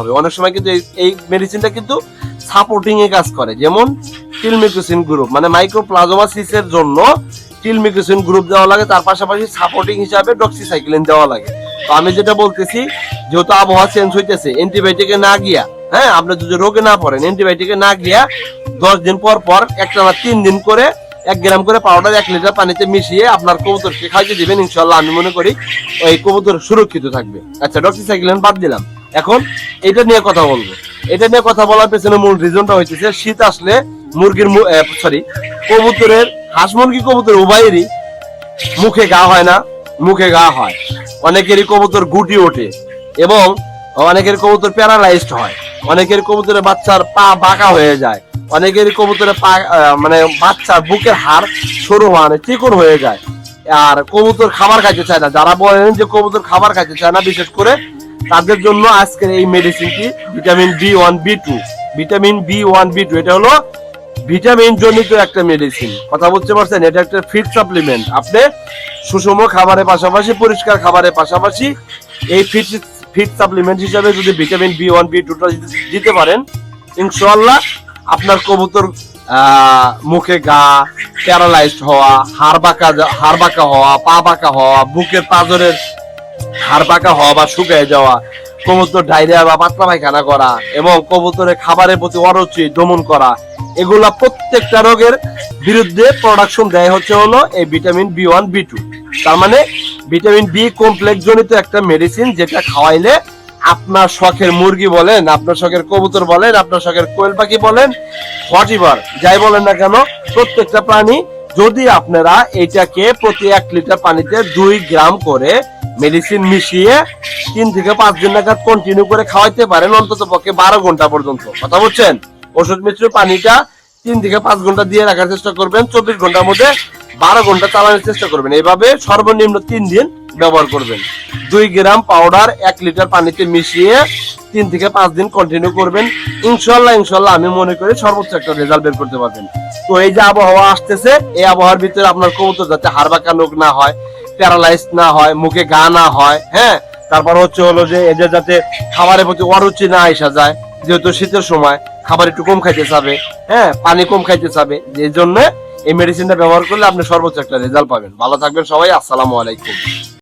হবে। অনেক সময় কিন্তু এই মেডিসিনটা কিন্তু সাপোর্টিং এ কাজ করে, যেমন টিলমিক্সিন গ্রুপ মানে মাইক্রোপ্লাজমাসিসের জন্য টিলমিক্সিন গ্রুপ দেওয়া লাগে, তার পাশাপাশি সাপোর্টিং হিসাবে ডক্সিসাইক্লিন দেওয়া লাগে। তো আমি যেটা বলতেছি, যেহেতু আবহাওয়া চেঞ্জ হইতেছে, অ্যান্টিবায়োটিকে না গিয়া, হ্যাঁ, আপনি যদি রোগে না পড়েন, অ্যান্টিবায়োটিকে না গিয়া 10 দিন পর পর একটানা 3 দিন করে 1 গ্রাম করে পাউডার 1 লিটার পানিতে মিশিয়ে আপনার কবুতরকে খাইতে দিবেন। ইনশাআল্লাহ আমি মনে করি ওই কবুতর সুরক্ষিত থাকবে। আচ্ছা, ডক্সিসাইক্লিন বাদ দিলাম, এখন এটা নিয়ে কথা বলবো। এটা নিয়ে কথা বলার পেছনে মূল রিজনটা হইতেছে, শীত আসলে মুরগির কবুতরের, হাঁস মুরগি কবুতর উভয়েরই মুখে ঘা হয় না, মুখে ঘা হয়। অনেকেরই কবুতর গুটি ওঠে এবং অনেকের কবুতর প্যারালাইজড হয়, অনেকের কবুতরের বাচ্চার পা বাঁকা হয়ে যায়, অনেকের কবুতরের পা মানে বাচ্চার বুকের হাড় সরু হয়, চিকন হয়ে যায়, আর কবুতর খাবার খাইতে চায় না। যারা বলেন যে কবুতর খাবার খাইতে চায় না, বিশেষ করে তাদের জন্য আজকের এই মেডিসিনটি ভিটামিন B1B2, ভিটামিন B1B2 এটা হলো ভিটামিন জনিত একটা মেডিসিন। কথা বুঝতে পারছেন? এটা একটা ফিড সাপ্লিমেন্ট। আপনি সুষম খাবারের পাশাপাশি, পরিষ্কার খাবারের পাশাপাশি এই ফিড সাপ্লিমেন্ট হিসাবে যদি ভিটামিন B1B2 দিতে পারেন, ইনশাআল্লাহ আপনার কবুতর মুখে ঘা, প্যারালাইজড হওয়া, হাড় বাঁকা হওয়া, পা বাঁকা হওয়া, বুকের পাঁজরের হাড় বাঁকা হওয়া বা শুকিয়ে যাওয়া, কবুতর ডায়রিয়া বা পাতলা পায়খানা করা এবং কবুতরের খাবারের প্রতি অরুচি দমন করা, এগুলা প্রত্যেকটা রোগের বিরুদ্ধে প্রোডাকশন দেয় হচ্ছে হলো এই ভিটামিন B1B2। তার মানে ভিটামিন বি কমপ্লেক্স জনিত একটা মেডিসিন, যেটা খাওয়াইলে আপনার শখের মুরগি বলেন, আপনার শখের কবুতর বলেন, আপনার শখের কোয়েল পাখি বলেন, হোয়াটএভার যাই বলেন না কেন, প্রত্যেকটা প্রাণী যদি আপনারা এটাকে প্রতি 1 লিটার পানিতে 2 গ্রাম করে মেডিসিন মিশিয়ে 3 থেকে 5 দিন নাগাদ কন্টিনিউ করে খাওয়াইতে পারেন, অন্তত পক্ষে 12 ঘন্টা পর্যন্ত। কথা বলছেন? ওষুধ মিশ্রিত পানিটা 3 থেকে 5 ঘন্টা দিয়ে রাখার চেষ্টা করবেন, 24 ঘন্টার মধ্যে 12 ঘন্টা চালানোর চেষ্টা করবেন। এইভাবে সর্বনিম্ন 3 দিন ব্যবহার করবেন। 2 গ্রাম পাউডার 1 লিটার পানিতে মিশিয়ে 3 থেকে 5 দিন কন্টিনিউ করবেন। ইনশাআল্লাহ আমি মনে করি সর্বোচ্চ একটা রেজাল্ট বের করতে পারবেন। তো এই যে আবহাওয়া আসতেছে, এই আবহাওয়ার ভিতরে আপনার কবুতর যাতে হাড় বাঁকা রোগ না হয়, প্যারালাইজ না হয়, মুখে ঘা না হয়, হ্যাঁ, তারপর হচ্ছে হলো যে এদের যাতে খাবারের প্রতি অরুচি না আসা যায়, যেহেতু শীতের সময় খাবার একটু কম খাইতে চাবে, হ্যাঁ, পানি কম খাইতে চাবে, এই জন্য এই মেডিসিনটা ব্যবহার করলে আপনি সর্বোচ্চ একটা রেজাল্ট পাবেন। ভালো থাকবেন সবাই, আসসালামু আলাইকুম।